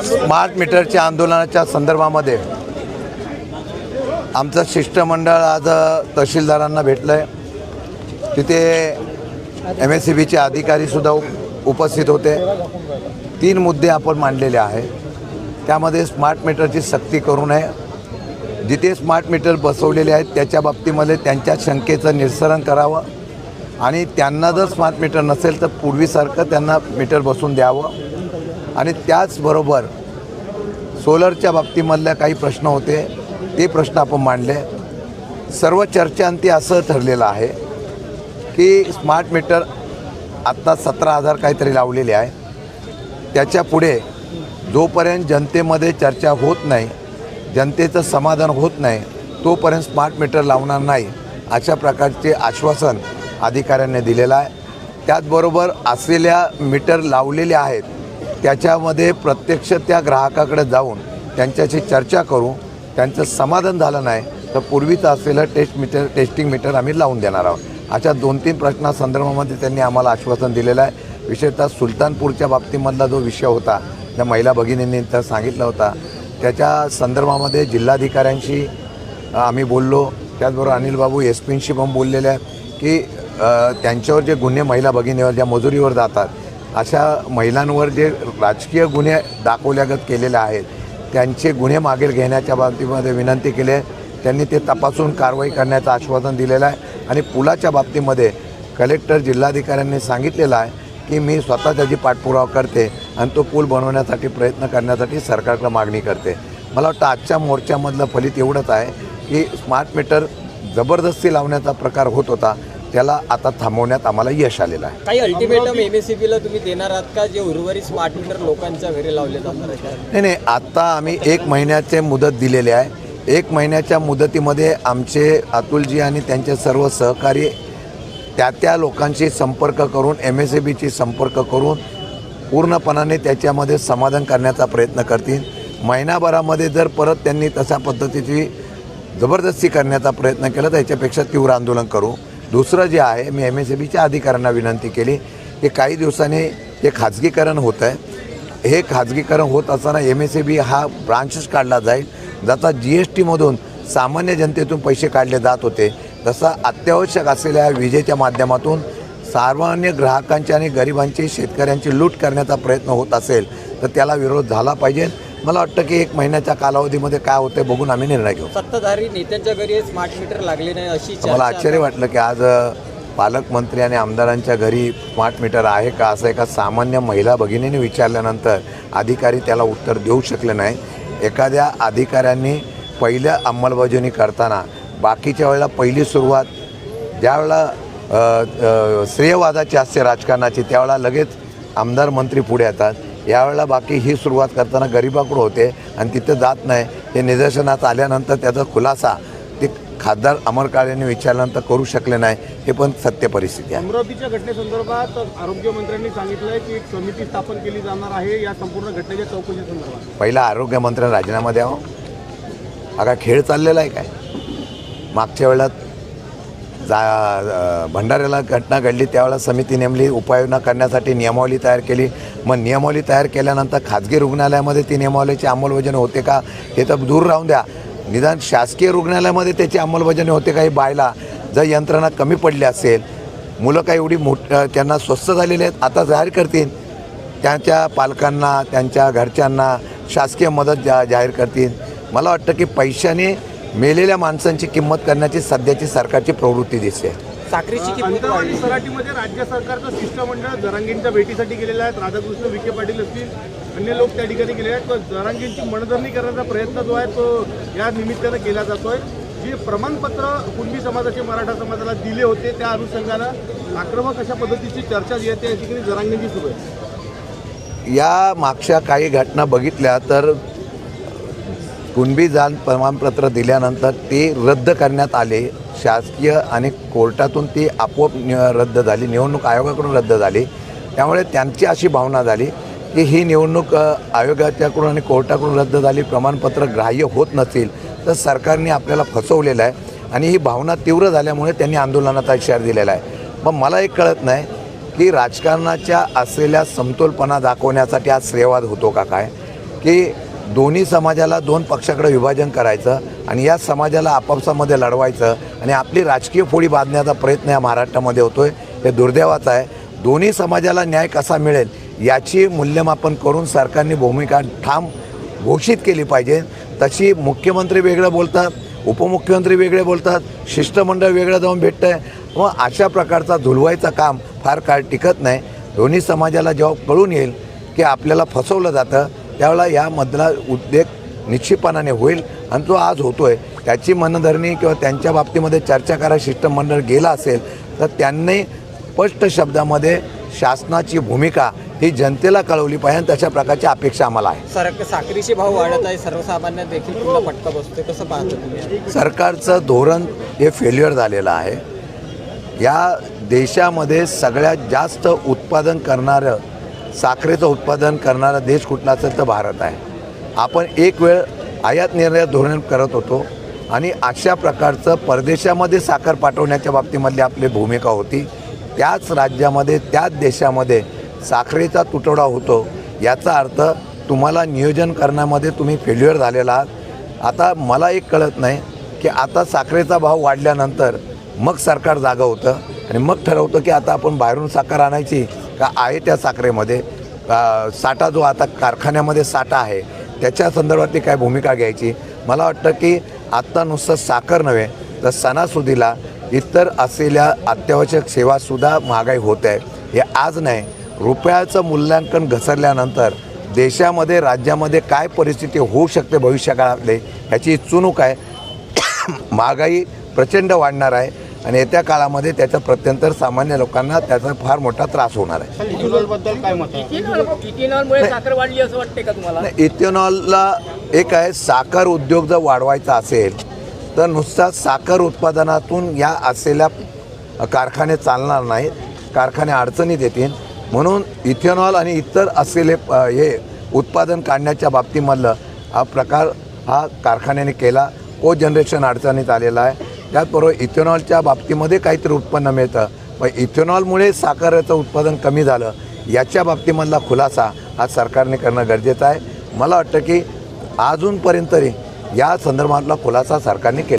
Smart मीटरच्या आंदोलनाच्या संदर्भामध्ये आमचं शिष्टमंडळ आज तहसीलदारांना भेटलं आहे. तिथे MSEBचे अधिकारीसुद्धा उपस्थित होते. 3 मुद्दे आपण मांडलेले आहेत. त्यामध्ये स्मार्ट मीटरची सक्ती करू नये, जिथे स्मार्ट मीटर बसवलेले आहेत त्याच्या बाबतीमध्ये त्यांच्या शंकेचं निरसन करावं आणि त्यांना जर स्मार्ट मीटर नसेल तर पूर्वीसारखं त्यांना मीटर बसवून द्यावं. आणि त्याचबरोबर सोलरच्या बाबतीमधल्या काही प्रश्न होते ते प्रश्न आपण मांडले. सर्व चर्चांती असं ठरलेलं आहे की स्मार्ट मीटर आत्ता 17,000 काहीतरी लावलेले आहे. त्याच्या पुढे जोपर्यंत जनतेमध्ये चर्चा होत नाही, जनतेचं समाधान होत नाही, तोपर्यंत स्मार्ट मीटर लावणार नाही अशा प्रकारचे आश्वासन अधिकाऱ्यांनी दिलेलं आहे. त्याचबरोबर असलेल्या मीटर लावलेले आहेत त्याच्यामध्ये प्रत्यक्ष त्या ग्राहकाकडे जाऊन त्यांच्याशी चर्चा करू. त्यांचं समाधान झालं नाही तर पूर्वीचं असलेलं टेस्टिंग मीटर आम्ही लावून देणार आहोत. अशा 2-3 प्रश्नासंदर्भामध्ये त्यांनी आम्हाला आश्वासन दिलेलं आहे. विशेषतः सुलतानपूरच्या बाबतीमधला जो विषय होता, त्या महिला भगिनींनी तर सांगितला होता, त्याच्या संदर्भामध्ये जिल्हाधिकाऱ्यांशी आम्ही बोललो. त्याचबरोबर अनिल बाबू SP पण बोललेले आहेत की त्यांच्यावर जे गुन्हे महिला भगिनीवर ज्या मजुरीवर जातात अशा महिलांवर जे राजकीय गुन्हे दाखवल्यागत केलेले आहेत त्यांचे गुन्हे मागे घेण्याच्या बाबतीमध्ये विनंती केली आहे. त्यांनी ते तपासून कारवाई करण्याचं आश्वासन दिलेलं आहे. आणि पुलाच्या बाबतीमध्ये कलेक्टर जिल्हाधिकाऱ्यांनी सांगितलेलं आहे की मी स्वतः त्याची पाठपुरावा करते आणि तो पूल बनवण्यासाठी प्रयत्न करण्यासाठी सरकारकडे मागणी करते. मला वाटतं आजच्या मोर्चामधलं फलित एवढंच आहे की स्मार्ट मीटर जबरदस्ती लावण्याचा प्रकार होत होता, त्याला आता थांबवण्यात आम्हाला यश आलेलं आहे. काही अल्टिमेटम MSEBला तुम्ही देणार आहात का, जे उर्वरित स्मार्ट मीटर लोकांच्या घरी लावले जाणार आहेत? नाही, आत्ता आम्ही 1 महिन्याचे मुदत दिलेले आहे. 1 महिन्याच्या मुदतीमध्ये आमचे अतुलजी आणि त्यांचे सर्व सहकारी त्या लोकांशी संपर्क करून MSEBची संपर्क करून पूर्णपणाने त्याच्यामध्ये समाधान करण्याचा प्रयत्न करतील. महिनाभरामध्ये जर परत त्यांनी तशा पद्धतीची जबरदस्ती करण्याचा प्रयत्न केला तर याच्यापेक्षा तीव्र आंदोलन करू. दुसरं जे आहे, मी MSEBच्या अधिकाऱ्यांना विनंती केली की काही दिवसांनी हे खाजगीकरण होतं आहे. हे खाजगीकरण होत असताना MSEB हा ब्रांचेस काढला जाईल. जसा GSTमधून सामान्य जनतेतून पैसे काढले जात होते तसा अत्यावश्यक असलेल्या विजेच्या माध्यमातून सामान्य ग्राहकांची आणि गरिबांची शेतकऱ्यांची लूट करण्याचा प्रयत्न होत असेल तर त्याला विरोध झाला पाहिजे. मला वाटतं की 1 महिन्याच्या कालावधीमध्ये काय होतं बघून आम्ही निर्णय घेऊ. सत्ताधारी नेत्यांच्या घरी स्मार्ट मीटर लागले नाही अशी मला आश्चर्य वाटलं की आज पालकमंत्री आणि आमदारांच्या घरी स्मार्ट मीटर आहे का असं एका सामान्य महिला भगिनीने विचारल्यानंतर अधिकारी त्याला उत्तर देऊ शकले नाही. एखाद्या अधिकाऱ्यांनी पहिल्या अंमलबजावणी करताना बाकीच्या वेळेला पहिली सुरुवात ज्यावेळेला श्रेयवादाची असते राजकारणाची त्यावेळेला लगेच आमदार मंत्री पुढे येतात. यावेळेला बाकी ही सुरुवात करताना गरिबाकडे होते आणि तिथं जात नाही. हे निदर्शनात आल्यानंतर त्याचा खुलासा ते खासदार अमर काळे यांनी विचारल्यानंतर करू शकले नाही. हे पण सत्य परिस्थिती आहे. अमरावतीच्या घटनेसंदर्भात आरोग्यमंत्र्यांनी सांगितलं आहे की एक समिती स्थापन केली जाणार आहे या संपूर्ण घटनेच्या चौकशीसंदर्भात. पहिला आरोग्यमंत्र्यांना राजीनामा द्यावा. हा काय खेळ चाललेला आहे काय? मागच्या वेळेला भंडाऱ्याला घटना घडली त्यावेळेला समिती नेमली, उपाययोजना करण्यासाठी नियमावली तयार केली. मग नियमावली तयार केल्यानंतर खाजगी रुग्णालयामध्ये ती नियमावलीची अंमलबजावणी होते का हे तर दूर राहून द्या. निदान शासकीय रुग्णालयामध्ये त्याची अंमलबजावणी होते काही बायला जर यंत्रणा कमी पडली असेल, मुलं काही एवढी त्यांना स्वस्थ झालेले आहेत आता जाहीर करतील, त्यांच्या पालकांना त्यांच्या घरच्यांना शासकीय मदत जाहीर करतील. मला वाटतं की पैशाने मेलेल्या माणसांची किंमत करण्याची सध्याची सरकारची प्रवृत्ती दिसते. साखरेची किंमत अंतरवाली सराटीमध्ये राज्य सरकारचं शिष्टमंडळ जरांगींच्या भेटीसाठी गेलेलं आहे. राधाकृष्ण विखे पाटील असतील, अन्य लोक त्या ठिकाणी गेले आहेत. तर जरांगींची मनधरणी करण्याचा प्रयत्न जो आहे तो या निमित्तानं केला जातोय. जे प्रमाणपत्र कुणबी समाजाचे मराठा समाजाला दिले होते त्या अनुषंगानं आक्रमक अशा पद्धतीची चर्चा जी आहे त्या ठिकाणी जरांगींची सुरू आहे. या मागच्या काही घटना बघितल्या तर कुणबी जाण प्रमाणपत्र दिल्यानंतर ते रद्द करण्यात आले. शासकीय आणि कोर्टातून ती आपोआप रद्द झाली, निवडणूक आयोगाकडून रद्द झाली. त्यामुळे त्यांची अशी भावना झाली की ही निवडणूक आयोगाच्याकडून आणि कोर्टाकडून रद्द झाली, प्रमाणपत्र ग्राह्य होत नसेल तर सरकारने आपल्याला फसवलेलं आहे. आणि ही भावना तीव्र झाल्यामुळे त्यांनी आंदोलनाचा इशारा दिलेला आहे. पण मला एक कळत नाही की राजकारणाच्या असलेल्या समतोलपणा दाखवण्यासाठी आज श्रेयवाद होतो का काय, की दोन्ही समाजाला दोन पक्षाकडे विभाजन करायचं आणि या समाजाला आपापसामध्ये लढवायचं आणि आपली राजकीय फोडी बांधण्याचा प्रयत्न या महाराष्ट्रामध्ये होतोय, हे दुर्दैवाचं आहे. दोन्ही समाजाला न्याय कसा मिळेल याची मूल्यमापन करून सरकारने भूमिका ठाम घोषित केली पाहिजे. तशी मुख्यमंत्री वेगळं बोलतात, उपमुख्यमंत्री वेगळे बोलतात, शिष्टमंडळ वेगळं जाऊन भेटतं आहे. मग अशा प्रकारचा झुलवायचं काम फार काळ टिकत नाही. दोन्ही समाजाला जेव्हा कळून येईल की आपल्याला फसवलं जातं त्यावेळेला यामधला उद्रेक निश्चितपणाने होईल आणि जो आज होतो आहे त्याची मनधरणी किंवा त्यांच्या बाबतीमध्ये चर्चा करा शिष्टमंडळ गेला असेल तर त्यांनी स्पष्ट शब्दामध्ये शासनाची भूमिका ही जनतेला कळवली पाहिजे आणि तशा प्रकारची अपेक्षा आम्हाला आहे. साखरेचे भाव वाढत आहे, सर्वसामान्य देखील पुन्हा फटका बसतोय, कसं पाहता तुम्ही? सरकारचं धोरण हे फेल्युअर झालेलं आहे. या देशामध्ये सगळ्यात जास्त उत्पादन करणारं साखरेचं उत्पादन करणारा देश कुठला असेल तर भारत आहे. आपण एक वेळ आयात निर्यात धोरण करत होतो आणि अशा प्रकारचं परदेशामध्ये साखर पाठवण्याच्या बाबतीमधली आपली भूमिका होती. त्याच राज्यामध्ये त्याच देशामध्ये साखरेचा तुटवडा होतो. याचा अर्थ तुम्हाला नियोजन करण्यामध्ये तुम्ही फेल्युअर झालेला आहात. आता मला एक कळत नाही की आता साखरेचा भाव वाढल्यानंतर मग सरकार जागं होतं आणि मग ठरवतं की आता आपण बाहेरून साखर आणायची का आहे त्या साखरेमध्ये साठा जो आता कारखान्यामध्ये साठा आहे त्याच्या संदर्भातली काय भूमिका घ्यायची. मला वाटतं की आत्ता नुसतं साखर नव्हे तर सणासुदीला इतर असलेल्या अत्यावश्यक सेवासुद्धा महागाई होत आहे. हे आज नाही, रुपयाचं मूल्यांकन घसरल्यानंतर देशामध्ये राज्यामध्ये काय परिस्थिती होऊ शकते भविष्यकाळातले ह्याची चुणूक आहे. महागाई प्रचंड वाढणार आहे आणि येत्या काळामध्ये त्याचा प्रत्यंतर सामान्य लोकांना त्याचा फार मोठा त्रास होणार आहे. इथेनॉलबद्दल काय मत आहे? इथेनॉलमुळे साखर वाढली असं वाटते का तुम्हाला? इथेनॉलला एक आहे, साखर उद्योग जर वाढवायचा असेल तर नुसता साखर उत्पादनातून या असलेल्या कारखाने चालणार नाहीत, कारखाने अडचणीत येतील. म्हणून इथेनॉल आणि इतर असलेले हे उत्पादन काढण्याच्या बाबतीमधलं हा प्रकार हा कारखान्याने केला. को जनरेशन अडचणीत आलेला आहे. त्याचबरोबर इथेनॉलच्या बाबतीमध्ये काहीतरी उत्पन्न मिळतं, पण इथेनॉलमुळे साखरेचं उत्पादन कमी झालं याच्या बाबतीमधला खुलासा हा सरकारने करणं गरजेचं आहे. मला वाटतं की अजूनपर्यंत तरी या संदर्भातला खुलासा सरकारने केला.